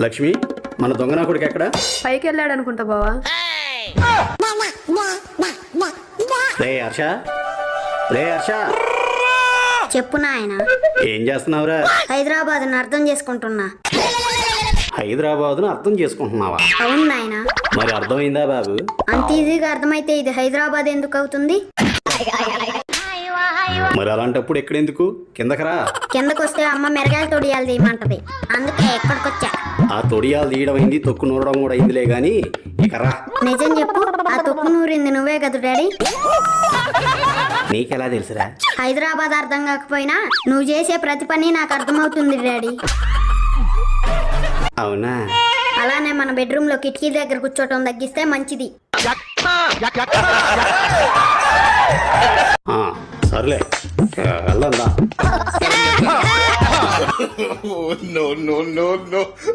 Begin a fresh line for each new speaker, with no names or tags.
లక్ష్మి, మన దొంగనా కొడుకు ఎక్కడ?
పైకి వెళ్ళాడు అనుకుంటా బావా.
రే హర్ష, రే హర్ష,
చెప్పు నాయన.
ఏం చేస్తున్నావురా?
హైదరాబాద్ను అర్థం చేసుకుంటున్నా.
హైదరాబాద్ను అర్థం చేసుకుంటున్నావా?
అవును నాయన.
మరి అర్థమైందా బాబు?
అంత ఈజీగా అర్థమైతే ఇది హైదరాబాద్ ఎందుకు అవుతుంది?
మరి అలాంటప్పుడు ఎక్కడెందుకు? కిందకరా.
కిందకొస్తే అమ్మ మెరగాయలు తొడియాలు తీయమంటది, అందుకే ఎక్కడికొచ్చా.
ఆ తొడియాలు తీయడం అయింది, తొక్కు నూరడం కూడా అయిందిలే గాని ఇక రా.
నిజం చెప్పు, ఆ తొక్కు నూరింది నువ్వే కదా డాడీ?
నీకెలా తెలుసురా?
హైదరాబాద్ అర్థం కాకపోయినా నువ్వు చేసే ప్రతి పని నాకు అర్థమవుతుంది డాడీ.
అవునా?
అలానే మన బెడ్రూమ్ లో కిటికీ దగ్గర కూర్చోటం తగ్గిస్తే మంచిది.
సర్లే, వెళ్దాం.